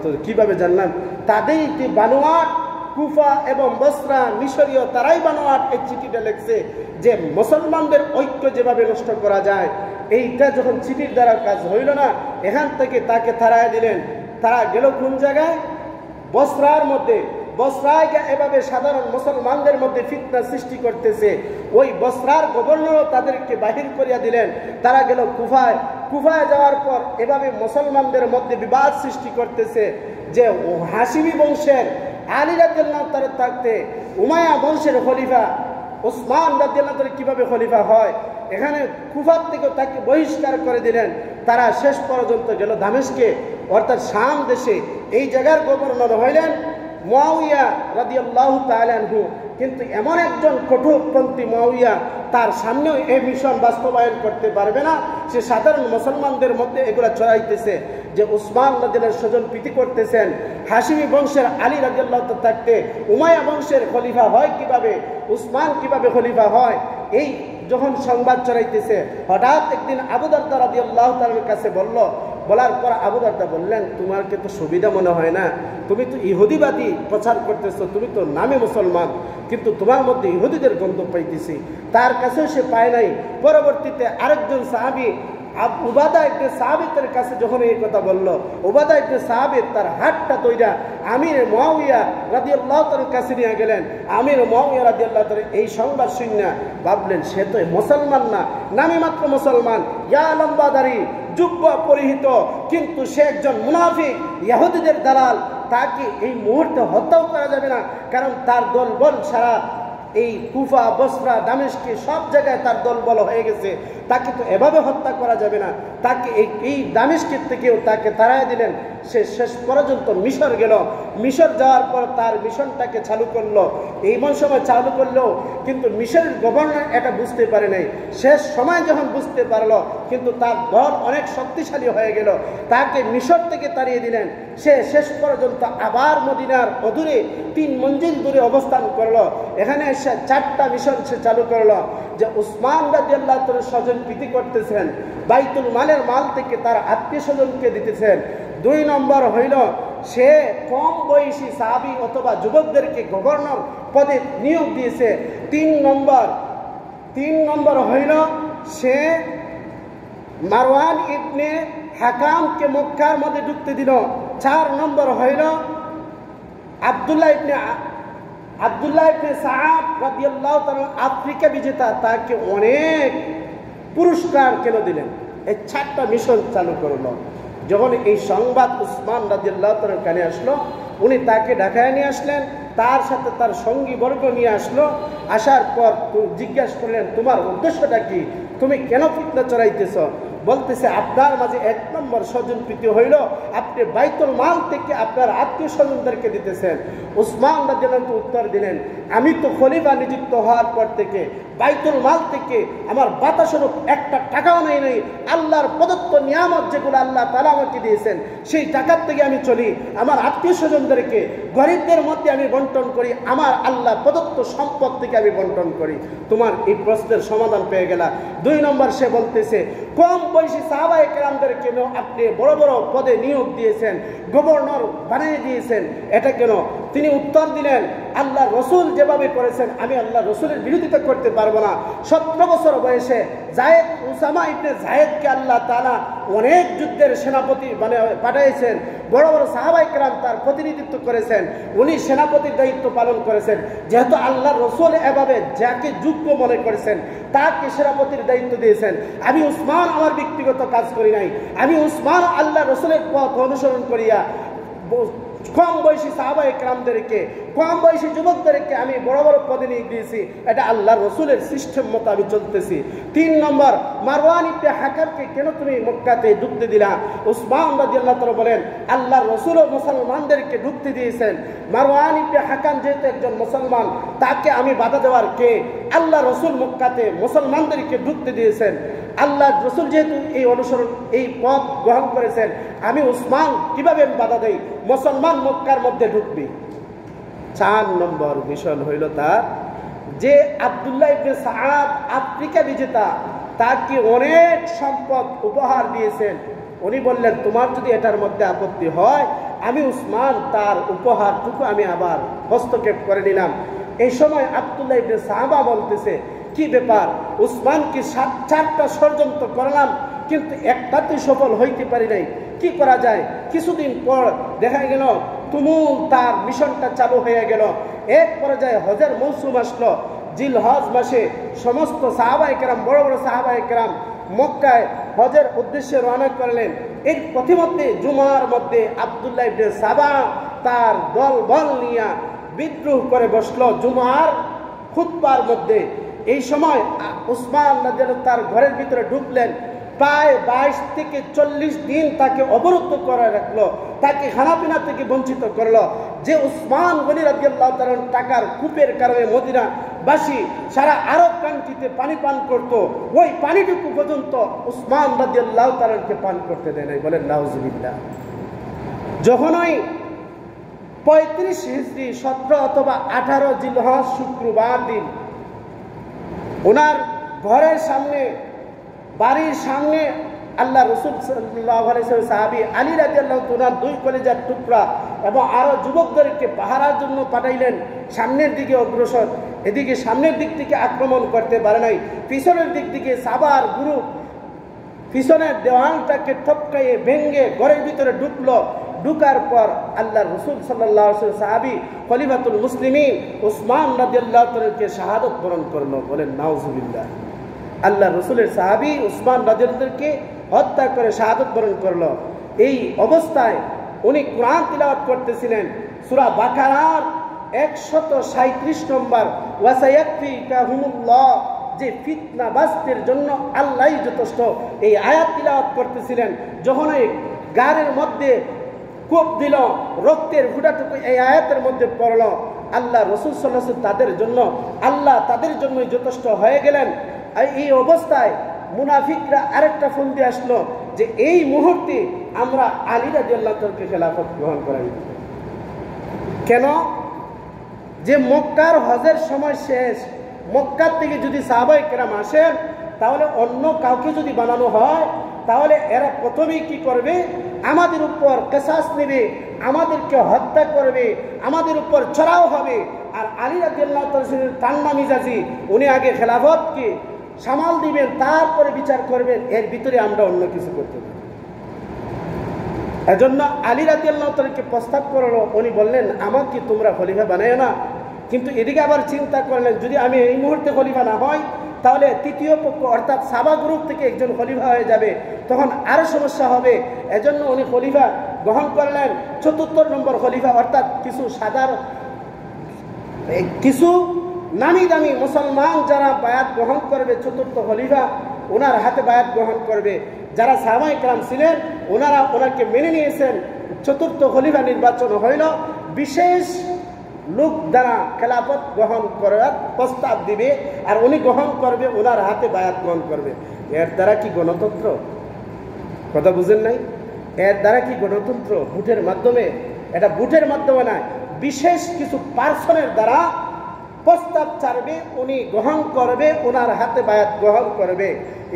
তো কিভাবে জানলাম? তাদেরই বানোয়াট, কুফা এবং বসরা মিশরীয় তারাই বানোয়াট এই চিঠিটা লিখছে যে মুসলমানদের ঐক্য যেভাবে নষ্ট করা যায়। এইটা যখন চিঠির দ্বারা কাজ হইল না, এখান থেকে তাকে তাড়ায় দিলেন। তারা গেল কোন জায়গায়? বসরার মধ্যে। বসরায় এভাবে সাধারণ মুসলমানদের মধ্যে ফিতনা সৃষ্টি করতেছে। ওই বসরার গভর্নরও তাদেরকে বাহির করিয়া দিলেন। তারা গেল কুফায়। কুফায় যাওয়ার পর এভাবে মুসলমানদের মধ্যে বিবাদ সৃষ্টি করতেছে যে হাশিমি বংশের আলী রাদিয়াল্লাহু তাআলা থাকতে উমাইয়া বংশের খলিফা ওসমান রাদিয়াল্লাহু তাআলা কিভাবে খলিফা হয়। এখানে কুফার থেকে তাকে বহিষ্কার করে দিলেন। তারা শেষ পর্যন্ত গেল দামেস্কে, অর্থাৎ শাম দেশে। এই জায়গার গভর্নর হইলেন মুয়াউইয়া রাদিয়াল্লাহু তাআলা আনহু। কিন্তু এমন একজন কঠোরপন্থী মুয়াউইয়া, তার সামনেও এই মিশন বাস্তবায়ন করতে পারবে না। সে সাধারণ মুসলমানদের মধ্যে এগুলা ছড়াইতেছে যে উসমান রাদিয়াল্লাহু স্বজন প্রীতি করতেছেন। হাশিমি বংশের আলী রাদিয়াল্লাহু তাআলা থাকতে উমাইয়া বংশের খলিফা হয় কিভাবে, উসমান কিভাবে খলিফা হয়, এই যখন সংবাদ ছড়াইতেছে, হঠাৎ একদিন আবু দারদা রাদিয়াল্লাহু তাআলার কাছে বলার পর আবু দারদা বললেন, তোমাকে তো সুবিধা মনে হয় না, তুমি তো ইহুদিবাদী প্রচার করতেছো, তুমি তো নামে মুসলমান, কিন্তু তোমার মধ্যে ইহুদিদের গন্ধ পাইতেছি। তার কাছেও সে পায় নাই। পরবর্তীতে আরেকজন সাহাবী উবাদা ইবনে সাবিতের কাছে যখন এই কথা বলল, উবাদা ইবনে সাবিত তার হাতটা ধইরা আমির মুয়াউইয়া রাদিয়াল্লাহু তাআলার কাছে নিয়ে গেলেন। আমির মুয়াউইয়া রাদিয়াল্লাহু তাআলা এই সংবাদ শুনে ভাবলেন সে তো মুসলমান না, নামে মাত্র মুসলমান, ইয়া লম্বাদারি, জুব্বা পরিহিত, কিন্তু সে একজন মুনাফিক, ইহুদিদের দালাল। তাকে এই মুহূর্তে হত্যাও করা যাবে না, কারণ তার দলবল সারা এই কুফা, বসরা, দামেস্কে সব জায়গায় তার দলবল হয়ে গেছে। তাকে তো এভাবে হত্যা করা যাবে না। তাকে এই দামেস্কের থেকেও তাকে তাড়াই দিলেন। সে শেষ পর্যন্ত মিশর গেল। মিশর যাওয়ার পর তার মিশনটাকে চালু করলো। এইমন সময় চালু করলো, কিন্তু মিশরের গভর্নর এটা বুঝতে পারে নাই। শেষ সময় যখন বুঝতে পারলো, কিন্তু তার দল অনেক শক্তিশালী হয়ে গেল, তাকে মিশর থেকে তাড়িয়ে দিলেন। সে শেষ পর্যন্ত আবার মদিনার অদূরে 3 মঞ্জিল দূরে অবস্থান করলো। এখানে এসে 4টা মিশন সে চালু করলো, যে উসমান রাদিয়াল্লাহু তাআলা স্বজন প্রীতি করতেছেন, বাইতুল মালের মাল থেকে তার আত্মীয় স্বজনকে দিতেছেন। 2 নম্বর হইল সে কম বয়সী সাহাবী অথবা যুবকদেরকে গভর্নর পদে নিয়োগ দিয়েছে। 3 নম্বর হইল সে মারওয়ান ইবনে হাকামকে মক্কার মধ্যে ঢুকতে দিল। 4 নম্বর হইল আব্দুল্লাহ ইবনে সাআদ রাদিয়াল্লাহু তাআলা আফ্রিকা বিজেতা, তাকে অনেক পুরস্কার কেন দিলেন। এই 4টা মিশন চালু করলো। যখন এই সংবাদ উসমান রাদিয়াল্লাহু তাআলার কানে আসলো, উনি তাকে ঢাকায় নিয়ে আসলেন, তার সাথে তার সঙ্গী বর্গ নিয়ে আসলো। আসার পর জিজ্ঞাসা করলেন, তোমার উদ্দেশ্যটা কি? তুমি কেন ফিতনা চড়াইতেছ? বলতেছে, আপনার মাঝে 1 নম্বর স্বজন প্রীতি হইল আপনি বাইতুল মাল থেকে আপনার আত্মীয় স্বজনদেরকে দিতেছেন। উসমান রাদিয়াল্লাহু উত্তর দিলেন, আমি তো খলিফা নিযুক্ত হওয়ার পর থেকে বাইতুল মাল থেকে আমার বাতাস্বরূপ 1টা টাকাও নেই। আল্লাহর প্রদত্ত নিয়ামত যেগুলো আল্লাহ তাআলা আমাকে দিয়েছেন, সেই টাকার থেকে আমি চলি। আমার আত্মীয় স্বজনদেরকে, গরিবদের মধ্যে আমি বন্টন করি। আমার আল্লাহ প্রদত্ত সম্পদ থেকে আমি বন্টন করি। তোমার এই প্রশ্নের সমাধান পেয়ে গেলা। 2 নম্বর সে বলতেছে, কম বয়সী সাহাবায়ে কেরামদেরকে আপনি বড় বড় পদে নিয়োগ দিয়েছেন, গভর্নর বানিয়ে দিয়েছেন, এটা কেন? তিনি উত্তর দিলেন, আল্লাহ রসুল যেভাবে করেছেন আমি আল্লাহ রসুলের বিরোধিতা করতে পারবো না। 17 বছর বয়সে উসামা ইবনে যায়েদকে আল্লাহ তাআলা অনেক যুদ্ধের সেনাপতি পাঠিয়েছেন। বড় বড় সাহাবায়ে কেরাম তার প্রতিনিধিত্ব করেছেন, উনি সেনাপতির দায়িত্ব পালন করেছেন। যেহেতু আল্লাহ রসুল এভাবে যাকে যোগ্য মনে করেছেন তাকে সেনাপতির দায়িত্ব দিয়েছেন। আমি উসমান আমার ব্যক্তিগত কাজ করি নাই, আমি উসমান আল্লাহ রসুলের পথ অনুসরণ করিয়া কম বয়সী সাহাবায়ে কেরামদেরকে, কম বয়সী যুবকদেরকে আমি বড় বড় পদে নিয়ে দিয়েছি। এটা আল্লাহ রসুলের সিস্টেম মতো আমি চলতেছি। 3 নম্বর, মারওয়ান ইবনে হাকামকে কেন তুমি মক্কাতে ঢুকতে দিলা? উসমান রাদিয়াল্লাহু তাআলা বলেন, আল্লাহ রসুল মুসলমানদেরকে ঢুকতে দিয়েছেন। মারওয়ান ইবনে হাকাম যেহেতু একজন মুসলমান, তাকে আমি বাধা দেওয়ার কে? আল্লাহ রসুল মক্কাতে মুসলমানদেরকে ঢুকতে দিয়েছেন। আল্লাহ রসুল যেহেতু এই পথ গ্রহণ করেছেন, আমি উসমান কিভাবে বাধা দেই? মুসলমান মক্কার মধ্যে ঢুকবি। 4 নম্বর মিশন হইল তার, যে আব্দুল্লাহ ইবনে সাআদ আফ্রিকা বিজেতা, তাকে অনেক সম্পদ উপহার দিয়েছেন। উনি বললেন, তোমার যদি এটার মধ্যে আপত্তি হয়, আমি উসমান তার উপহারটুকু আমি আবার হস্তক্ষেপ করে নিলাম। এই সময় আব্দুল্লাহ ইবনে সাহাবা বলতেছে, কি ব্যাপার? উসমান কি 4টা ষড়যন্ত্র করলাম, কিন্তু একটাতেই সফল হইতে পারি নাই, কি করা যায়? কিছুদিন পর দেখা গেল তুমুল তার মিশনটা চালু হয়ে গেল। এক পর্যায়ে হজের মৌসুম আসলো। জিলহজ মাসে সমস্ত সাহাবায়ে কেরাম, বড় বড় সাহাবায়ে কেরাম মক্কায় হজের উদ্দেশ্যে রওনা করলেন। এর পথিমধ্যে জুমার মধ্যে আব্দুল্লাহ ইবনে সাবা তার দলবল নিয়ে বিদ্রোহ করে বসলো জুমার খুতবার মধ্যে। এই সময় উসমান রাদিয়াল্লাহু তার ঘরের ভিতরে ঢুকলেন। প্রায় 22 থেকে 40 দিন তাকে অবরুদ্ধ করে রাখলো, তাকে খানাপিনা থেকে বঞ্চিত করলো। যে উসমান গনি রাদিয়াল্লাহু তাআলা টাকার কূপের কারণে মদিনাবাসী সারা আরব কান্ট্রিতে পানি পান করত, ওই পানিটুকু পর্যন্ত উসমান রাদিয়াল্লাহু তাআলাকে পান করতে দেয় নাই। বলেন নাউজুবিল্লাহ। যখন ওই 35 হিজরি 17 অথবা 18 জিলহজ শুক্রবার দিন ওনার ঘরের সামনে, বাড়ির সামনে আল্লাহ রসুল সাল্লাল্লাহু আলাইহি ওয়াসাল্লাম সাহাবী আলী রাদিয়াল্লাহু তাআলা 2 কলিজার টুকরা এবং আরো যুবকদেরকে পাহারার জন্য পাঠাইলেন। সামনের দিকে অগ্রসর, এদিকে সামনের দিক থেকে আক্রমণ করতে পারে নাই, পিছনের দিক থেকে সাবার গ্রুপ পিছনের দেওয়ালটাকে টপকাইয়ে ভেঙ্গে ঘরের ভিতরে ঢুকলো। ঢুকার পর আল্লাহ রসুল সাল্লাল্লাহু আলাইহি ওয়াসাল্লাম সাহাবী খলিফাতুল মুসলিমিন উসমান রাদিয়াল্লাহু তাআলাকে শাহাদাত বরণ করলো। বলেন নাউজুবিল্লাহ। আল্লাহ রসুলের সাহাবী উসমান রাদিয়াল্লাহু হত্যা করে শাহাদাত বরণ করলো। এই অবস্থায় উনি কোরআন তিলাওয়াত করতেছিলেন, সূরা বাকারার 137 নম্বর, ওয়াসায়াকফিকাহুমুল্লাহ যে ফিতনাবাজদের জন্য আল্লাহই যথেষ্ট। এই আয়াত তিলাওয়াত করতেছিলেন, যখন এই গাড়ির মধ্যে কূপ দিল, রক্তের ফুটাটুকু এই আয়াতের মধ্যে পড়ল, আল্লাহ রসুল সাল্লাল্লাহু আলাইহি ওয়াসাল্লাম তাদের জন্য, আল্লাহ তাদের জন্যই যথেষ্ট হয়ে গেলেন। এই অবস্থায় মুনাফিকরা আরেকটা ফোন দিয়ে আসলো যে এই মুহূর্তে আমরা আলী রাদিয়াল্লাহু তাআলাকে খেলাফত গ্রহণ করাই। কেন? যে মক্কার হজের সময় শেষ, মক্কার থেকে যদি সাহাবায়ে কেরাম আসেন, তাহলে অন্য কাউকে যদি বানানো হয়, তাহলে এরা প্রথমেই কি করবে? আমাদের উপর কিসাস নেবে, আমাদেরকে হত্যা করবে, আমাদের উপর চড়াও হবে। আর আলী রাদিয়াল্লাহু তাআলা ঠান্ডা মিজাজি, উনি আগে খেলাফতকে সামাল দিবেন, তারপরে বিচার করবেন, এর ভিতরে আমরা অন্য কিছু করতে পারি। এজন্য আলী রাদিয়াল্লাহু তাআলাকে প্রস্তাব করলো, উনি বললেন আমাকে তোমরা খলিফা বানায় না। কিন্তু এদিকে আবার চিন্তা করলেন, যদি আমি এই মুহূর্তে খলিফা না হই, তাহলে তৃতীয় পক্ষ অর্থাৎ সাবা গ্রুপ থেকে একজন খলিফা হয়ে যাবে, তখন আরো সমস্যা হবে। এজন্য উনি খলিফা গ্রহণ করলেন, ৭৪ নম্বর খলিফা, অর্থাৎ কিছু নামি দামি মুসলমান যারা বায়াত গ্রহণ করবে, চতুর্থ খলিফা ওনার হাতে বায়াত গ্রহণ করবে। যারা সাহাবায়ে কেরাম ছিলেন ওনারা ওনাকে মেনে নিয়েছেন। চতুর্থ খলিফা নির্বাচন হইল, বিশেষ লোক দ্বারা খেলাফত গ্রহণ করার প্রস্তাব দিবে, আর উনি গ্রহণ করবে, ওনার হাতে বায়াত গ্রহণ করবে। এর দ্বারা কি গণতন্ত্র? কথা বুঝেন নাই? এর দ্বারা কি গণতন্ত্র? ভোটের মাধ্যমে? এটা ভোটের মাধ্যমে নয়, বিশেষ কিছু পার্সনের দ্বারা প্রস্তাব ছাড়বে, উনি গ্রহণ করবে, ওনার হাতে বায়াত গ্রহণ করবে।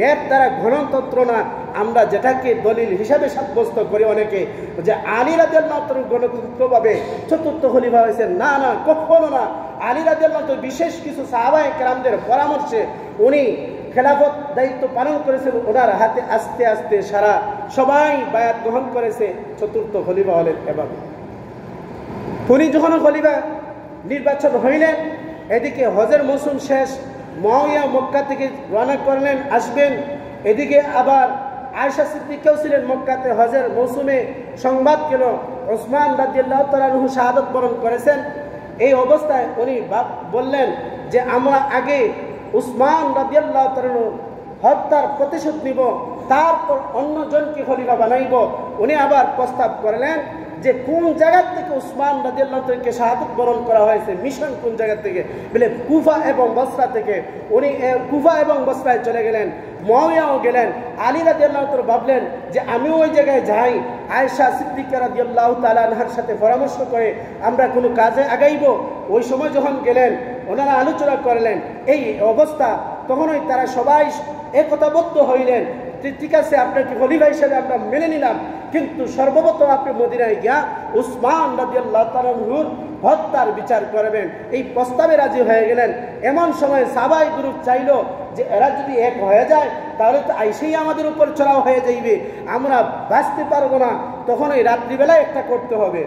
এর দ্বারা গণতন্ত্র না, আমরা যেটাকে দলিল হিসাবে সাব্যস্ত করি অনেকে, যে আলী রাদিয়াল্লাহু তাআলা গণতন্ত্রভাবে চতুর্থ খলিফা হয়েছেন, না না, কখনো না। আলী রাদিয়াল্লাহু তাআলা বিশেষ কিছু সাহাবায়ে কেরামদের পরামর্শে উনি খেলাফত দায়িত্ব পালন করেছেন, ওনার হাতে আস্তে আস্তে সারা সবাই বায়াত গ্রহণ করেছে, চতুর্থ খলিফা হলেন। এভাবে উনি যখন খলিফা নির্বাচন হইলেন, এদিকে হজের মৌসুম শেষ, মুআবিয়া মক্কা থেকে রওনা করলেন, আসবেন। এদিকে আবার আয়েশা সিদ্দিকাও ছিলেন মক্কাতে হজের মৌসুমে। সংবাদ পেল ওসমান রাদিয়াল্লাহু তাআলা আনহু শাহাদাত বরণ করেছেন। এই অবস্থায় উনি বললেন যে আমরা আগে উসমান রাদিয়াল্লাহু তাআলা হত্যার প্রতিশোধ নিব, তারপর অন্যজনকে খলিফা বানাইব। উনি আবার প্রস্তাব করলেন যে কোন জায়গা থেকে উসমান রাদিয়াল্লাহু তাআলাকে শাহাদাত বরণ করা হয়েছে, মিশন কোন জায়গা থেকে? বলে কুফা এবং বসরা থেকে। উনি কুফা এবং বসরায় চলে গেলেন, মুআবিয়াও গেলেন। আলী রাদিয়াল্লাহু তাআলা ভাবলেন যে আমিও ওই জায়গায় যাই, আয়েশা সিদ্দিকা রাদিয়াল্লাহু তাআলা আনহার সাথে পরামর্শ করে আমরা কোনো কাজে আগাইব। ওই সময় যখন গেলেন, ওনারা আলোচনা করলেন এই অবস্থা, তখনই তারা সবাই একতাবদ্ধ হইলেন, ঠিক আছে আপনাকে খলিফা হিসেবে আমরা মেনে নিলাম, কিন্তু সর্বপ্রথম আপনি মদিনায় গিয়া উসমান রাদিয়াল্লাহু তাআলা আনহুর হত্যার বিচার করবেন। এই প্রস্তাবে রাজি হয়ে গেলেন। এমন সময় সাহাবায়ে গ্রুপ চাইল যে এরা যদি এক হয়ে যায়, তাহলে তো আইসেই আমাদের উপর চড়াও হয়ে যাইবে, আমরা বাঁচতে পারবো না। তখন ওই রাত্রিবেলায় একটা করতে হবে।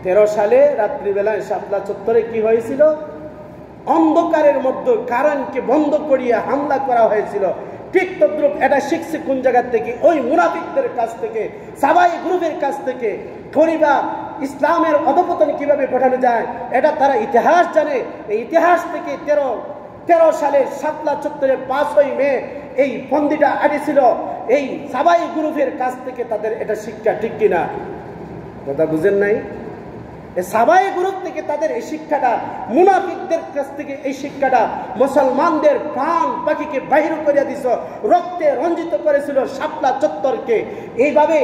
13 সালে রাত্রিবেলায় শাপলা চত্বরে কি হয়েছিল? অন্ধকারের মধ্যে কারেন্টকে বন্ধ করিয়া হামলা করা হয়েছিল। ঠিক তদ্রুপ এটা শিখছে কোন জায়গা থেকে? ওই মুনাফিকদের কাছ থেকে, সাহাবায়ে গ্রুপের কাছ থেকে। খলিফা ইসলামের অধঃপতন কিভাবে ঘটানো যায় এটা তারা ইতিহাস জানে। এই ইতিহাস থেকে 13 সালে শাপলা চত্বরে 5ই মে এই ফন্দিটা আটেছিল এই সাহাবায়ে গ্রুপের কাছ থেকে। তাদের এটা শিক্ষা, ঠিক কিনা? কথা বুঝেন নাই? সাহাবায়ে গ্রুপ থেকে তাদের এই শিক্ষাটা, মুনাফিকদের কাছ থেকে এই শিক্ষাটা মুসলমানদের প্রাণ পাখিকে বাহির করিয়া দিছ, রক্তে রঞ্জিত করেছিল শাপলা চত্বরকে। এইভাবে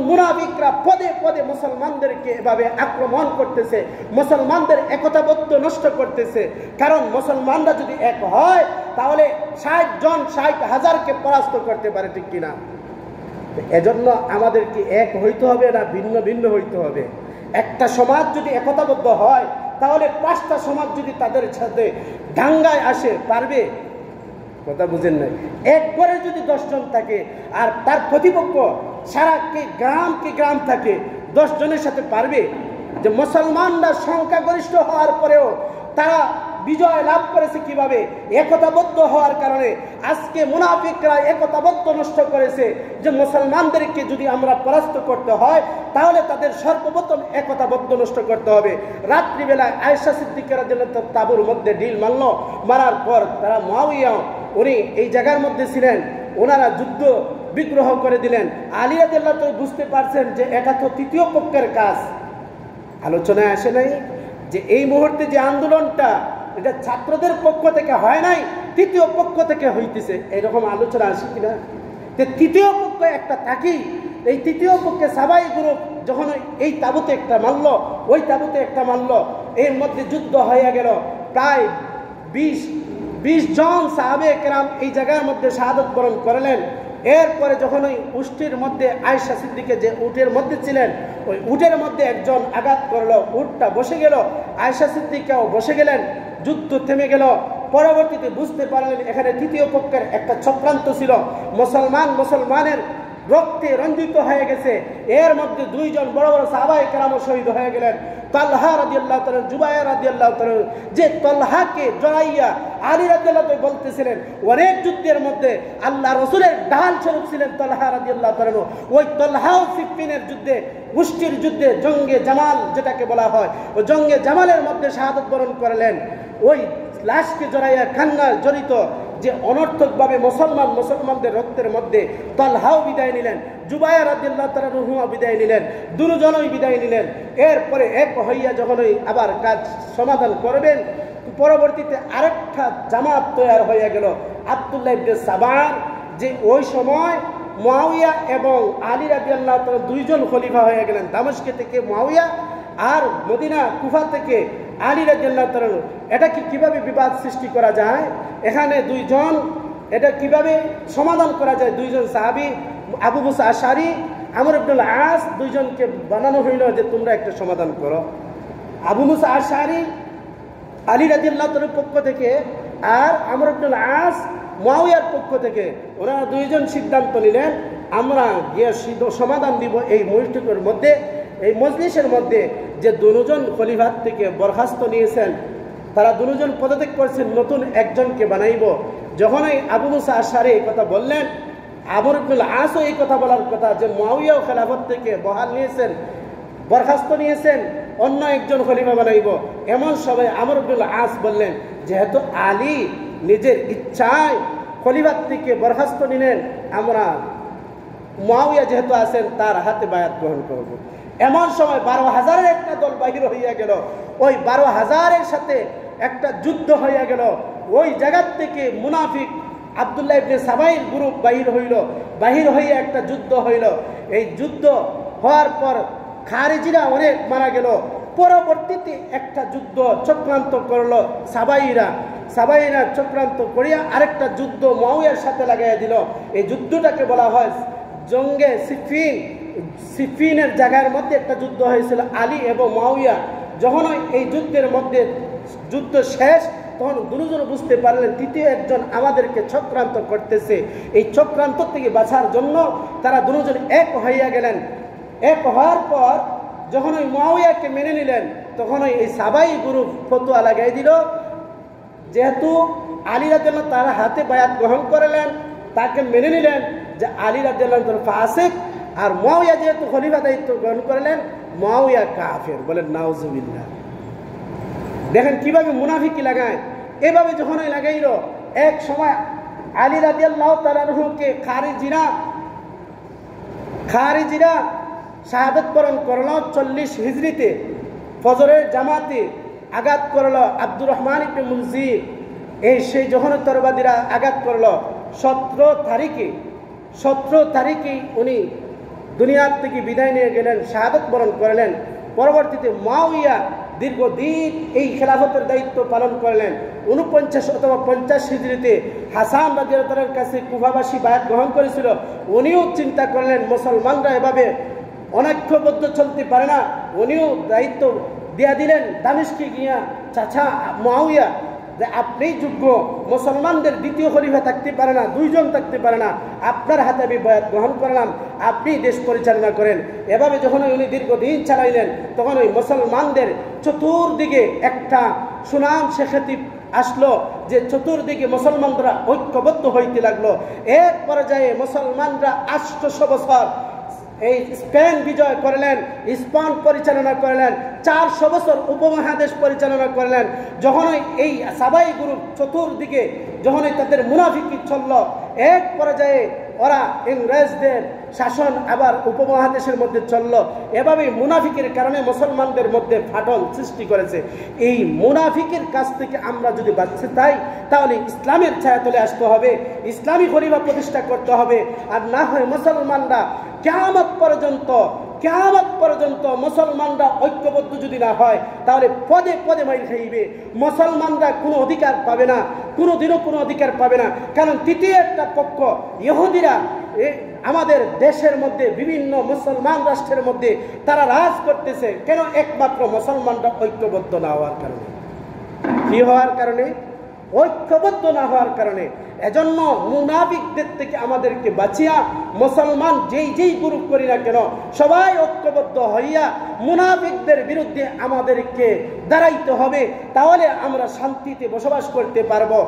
মুনাফিকরা পদে পদে মুসলমানদেরকে এভাবে আক্রমণ করতেছে, মুসলমানদের একতাবদ্ধ নষ্ট করতেছে। কারণ মুসলমানরা যদি এক হয়, তাহলে 60,000কে পরাস্ত করতে পারে, ঠিক কিনা? এজন্য আমাদেরকে এক হইতে হবে না ভিন্ন ভিন্ন হইতে হবে। একটা সমাজ যদি একতাবদ্ধ হয়, তাহলে 5টা সমাজ যদি তাদের সাথে দাঙ্গায় আসে, পারবে? কথা বুঝেন নাই? এক ঘরে যদি 10 জন থাকে আর তার প্রতিপক্ষ সারা গ্রাম থাকে, 10 জনের সাথে পারবে? যে মুসলমানরা সংখ্যাগরিষ্ঠ হওয়ার পরেও তারা বিজয় লাভ করেছে কিভাবে? একতাবদ্ধ হওয়ার কারণে। আজকে মুনাফিকরা একতাবদ্ধ নষ্ট করেছে যে মুসলমানদেরকে যদি আমরা পরাস্ত করতে হয় তাহলে তাদের সর্বপ্রথম একতাবদ্ধ নষ্ট করতে হবে। রাত্রিবেলা আয়েশা সিদ্দিকা রাদিয়াল্লাহু তাআলা তাঁবুর মধ্যে ঢিল মারার পর তারা মুআবিয়া উনি এই জায়গার মধ্যে ছিলেন, ওনারা যুদ্ধ বিগ্রহ করে দিলেন। আলী রাদিয়াল্লাহু তাআলা বুঝতে পারছেন যে এটা তো তৃতীয় পক্ষের কাজ। আলোচনায় আসে নাই যে এই মুহূর্তে যে আন্দোলনটা এটা ছাত্রদের পক্ষ থেকে হয় নাই, তৃতীয় পক্ষ থেকে হইতেছে, এরকম আলোচনা আসে কিনা? যে তৃতীয় পক্ষ একটা থাকি, এই তৃতীয় পক্ষে সাহাবাই গ্রুপ যখন এই তাঁবুতে একটা মারল, ওই তাঁবুতে একটা মারল, এর মধ্যে যুদ্ধ হয়ে গেল। প্রায় 20 জন সাহাবে কেরাম এই জায়গার মধ্যে শাহাদত বরণ করলেন। এরপরে যখন ওই উষ্টির মধ্যে আয়েশা সিদ্দিকা যে উটের মধ্যে ছিলেন, ওই উটের মধ্যে একজন আঘাত করলো, উটটা বসে গেল, আয়েশা সিদ্দিকাও বসে গেলেন, যুদ্ধ থেমে গেল। পরবর্তীতে বুঝতে পারলেন এখানে তৃতীয় পক্ষের একটা চক্রান্ত ছিল, মুসলমানের রক্তে রঞ্জিত হয়ে গেছে। এর মধ্যে 2 জন বড় বড় সাহাবায়ে কেরাম শহীদ হয়ে গেলেন। তালহা রাদিয়াল্লাহু তাআলা, জুবায়ের রাদিয়াল্লাহু তাআলা, যে তালহাকে জড়াইয়া আলী রাদিয়াল্লাহু তাআলা বলতেছিলেন অনেক যুদ্ধের মধ্যে আল্লাহ রাসূলের ঢাল স্বরূপ ছিলেন তালহা রাদিয়াল্লাহু তাআলা। ওই তালহাও সিফফিনের যুদ্ধে, উষ্টির যুদ্ধে, জঙ্গে জামাল যেটাকে বলা হয়, ওই জঙ্গে জামালের মধ্যে শাহাদত বরণ করলেন। ওই লাশকে জড়াইয়া কান্না জড়িত যে অনর্থকভাবে মুসলমানদের রক্তের মধ্যে তালহাও বিদায় নিলেন, জুবায়ের রাদিয়াল্লাহু তাআলা রুহুমা বিদায় নিলেন, দুজনই বিদায় নিলেন। এরপরে এক হইয়া যখন আবার কাজ সমাধান করবেন, পরবর্তীতে আরেকটা জামাত তৈরি হয়ে গেল। আব্দুল্লাহ ইবনে সাবান, যে ওই সময় মুআবিয়া এবং আলী রাদিয়াল্লাহু তাআলা 2 জন খলিফা হয়ে গেলেন। দামেস্ক থেকে মুআবিয়া আর মদিনা কুফা থেকে আলী রাদিয়াল্লাহু তাআলা। এটা কিভাবে বিবাদ সৃষ্টি করা যায়? এখানে 2 জন, এটা কিভাবে সমাধান করা যায়? 2 জন সাহাবী, আবু মুসা আশআরী, আমর ইবনুল আস, 2 জনকে বানানো হইল যে তোমরা একটা সমাধান করো। আবু মুসা আশআরী আলী রাদিয়াল্লাহু তাআলার পক্ষ থেকে, আর আমর ইবনুল আস মুআবিয়ার পক্ষ থেকে। ওনারা 2 জন সিদ্ধান্ত নিলেন আমরা গিয়ে সমাধান দিব এই বৈঠকের মধ্যে, এই মজলিসের মধ্যে যে 2 জন খলিফার থেকে বরখাস্ত নিয়েছেন, তারা 2 জন পদত্যাগ করেছেন, নতুন একজনকে বানাইব। যখনই আবু মুসা আশআরী এই কথা বললেন, আমর ইবনুল আসও এই কথা বলার কথা যে মুআবিয়া খেলাফত থেকে বহাল নিয়েছেন, বরখাস্ত নিয়েছেন, অন্য একজন খলিফা বানাইব। এমন সময় আমর ইবনুল আস বললেন, যেহেতু আলী নিজের ইচ্ছায় খলিফার থেকে বরখাস্ত নিলেন, আমরা মুআবিয়া যেহেতু আছেন তার হাতে বায়াত গ্রহণ করব। এমন সময় 12,000-এর একটা দল বাহির হইয়া গেল। ওই 12,000-এর সাথে একটা যুদ্ধ হইয়া গেল। ওই জায়গার থেকে মুনাফিক আব্দুল্লাহ ইবনে সাবাইর গ্রুপ বাহির হইয়া একটা যুদ্ধ হইল। এই যুদ্ধ হওয়ার পর খারিজিরা অনেক মারা গেল। পরবর্তীতে একটা যুদ্ধ চক্রান্ত করলো সাবাইরা চক্রান্ত করিয়া আরেকটা যুদ্ধ মুআবিয়ার সাথে লাগাইয়া দিল। এই যুদ্ধটাকে বলা হয় জঙ্গে সিফিনের জায়গার মধ্যে একটা যুদ্ধ হয়েছিল আলী এবং মুআবিয়া। যখন এই যুদ্ধের মধ্যে যুদ্ধ শেষ, তখন 2 জন বুঝতে পারলেন তৃতীয় একজন আমাদেরকে চক্রান্ত করতেছে। এই চক্রান্ত থেকে বাঁচার জন্য তারা 2 জন এক হইয়া গেলেন। এক হওয়ার পর যখন ওই মুআবিয়াকে মেনে নিলেন, তখন এই সাবাই গ্রুপ ফতোয়া লাগাই দিল, যেহেতু আলী রাদিয়াল্লাহু তার হাতে বায়াত গ্রহণ করলেন, তাকে মেনে নিলেন যে আলী রাদিয়াল্লাহু তাআলা ফাসিক, আর মুআবিয়া যেহেতু খলিফা দায়িত্ব গ্রহণ করলেন, মুআবিয়া কাফের। বলেন নাউজুবিল্লাহ। দেখেন কিভাবে মুনাফিকি লাগায়। এভাবে যখনই লাগাইল, এক সময় আলী রাদিয়াল্লাহু তাআলা আনহুকে খারিজিরা শাহাদাত বরণ করল 40 হিজরিতে। ফজরের জামাতে আঘাত করল আব্দুর রহমান ইবনে মুনজির। সেই যখন তরবাদিরা আঘাত করল 17 তারিখে উনি দুনিয়ার থেকে বিদায় নিয়ে গেলেন, শাহাদাত বরণ করলেন। পরবর্তীতে মুআবিয়া দীর্ঘদিন এই খেলাফতের দায়িত্ব পালন করলেন। 49 অথবা 50 হিজরিতে হাসান রাদিয়াল্লাহু তাআলার কাছে কুফাবাসী বায়াত গ্রহণ করেছিল। উনিও চিন্তা করলেন মুসলমানরা এভাবে অনৈক্যবদ্ধ চলতে পারে না। উনিও দায়িত্ব দিয়া দিলেন দামেস্কে গিয়া চাচা মুআবিয়া যে আপনি যোগ্য, মুসলমানদের দ্বিতীয় খলিফা থাকতে পারে না, দুইজন থাকতে পারে না, আপনার হাতে আমি বয়াত গ্রহণ করলাম, আপনি দেশ পরিচালনা করেন। এভাবে যখন উনি দীর্ঘদিন চালাইলেন, তখন ওই মুসলমানদের চতুর্দিকে একটা সুনাম খ্যাতি আসলো, যে চতুর্দিকে মুসলমানরা ঐক্যবদ্ধ হইতে লাগলো। এক পর্যায়ে মুসলমানরা 800 বছর এই স্পেন বিজয় করলেন, স্পেন পরিচালনা করলেন, 400 বছর উপমহাদেশ পরিচালনা করলেন। যখন এই সাবাই গ্রুপ চতুর্দিকে যখন তাদের মুনাফিকি চলল, এক পর্যায়ে ওরা ইংরেজদের শাসন আবার উপমহাদেশের মধ্যে চলল। এভাবেই মুনাফিকের কারণে মুসলমানদের মধ্যে ফাটল সৃষ্টি করেছে। এই মুনাফিকের কাছ থেকে আমরা যদি বাঁচতে চাই, তাহলে ইসলামের ছায়াতলে আসতে হবে, ইসলামী খলিফা প্রতিষ্ঠা করতে হবে। আর না হয় মুসলমানরা কিয়ামত পর্যন্ত মুসলমানরা ঐক্যবদ্ধ যদি না হয়, তাহলে পদে পদে মাইর খাইবে। মুসলমানরা কোনো অধিকার পাবে না, কোনোদিনও কোনো অধিকার পাবে না। কারণ তৃতীয় একটা পক্ষ ইহুদিরা আমাদের দেশের মধ্যে, বিভিন্ন মুসলমান রাষ্ট্রের মধ্যে তারা রাজ করতেছে। কেন? একমাত্র মুসলমানরা ঐক্যবদ্ধ না হওয়ার কারণে। কি হওয়ার কারণে? ঐক্যবদ্ধ না হওয়ার কারণে। এজন্য মুনাফিকদের থেকে আমাদেরকে বাঁচিয়া মুসলমান যেই গ্রুপ করি না কেন, সবাই ঐক্যবদ্ধ হইয়া মুনাফিকদের বিরুদ্ধে আমাদেরকে দাঁড়াইতে হবে। তাহলে আমরা শান্তিতে বসবাস করতে পারবো,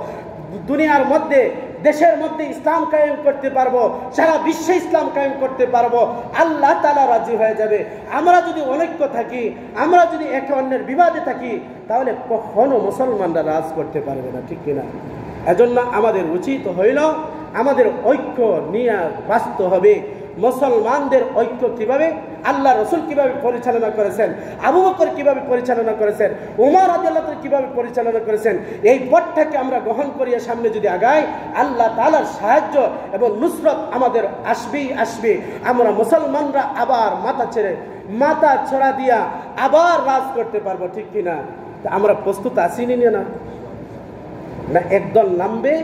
দুনিয়ার মধ্যে, দেশের মধ্যে ইসলাম কায়েম করতে পারবো, সারা বিশ্বে ইসলাম কায়েম করতে পারবো। আল্লাহ তাআলা রাজি হয়ে যাবে। আমরা যদি অনৈক্য থাকি, আমরা যদি একে অন্যের বিবাদে থাকি, তাহলে কখনো মুসলমানরা রাজ করতে পারবে না, ঠিক কিনা? এজন্য আমাদের উচিত হইল আমাদের ঐক্য নিয়ে বাঁচতে হবে। মুসলমানদের ঐক্য কিভাবে, আল্লাহ রসুল কিভাবে পরিচালনা করেছেন, আবু বকর কিভাবে পরিচালনা করেছেন, উমর রাদিয়াল্লাহু তাআলা কিভাবে পরিচালনা করেছেন, এই পথটাকে আমরা গ্রহণ করিয়া সামনে যদি আগাই, আল্লাহ তাআলার সাহায্য এবং নুসরত আমাদের আসবে। আমরা মুসলমানরা আবার মাথা ছড়া দিয়া আবার রাজ করতে পারবো, ঠিক কিনা? আমরা প্রস্তুত আছি না? না একদল নামবে,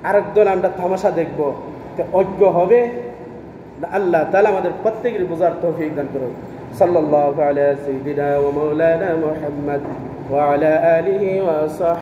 আরেকদল আমরা তামাশা দেখবো? ঐক্য হবে। আল্লাহ তাআলা আমাদের প্রত্যেকের বোঝার তৌফিক দান করুন। সাল্লাল্লাহু আলা সাইয়্যিদিনা ওয়া মাওলানা মুহাম্মদ ওয়া আলা আলিহি ওয়া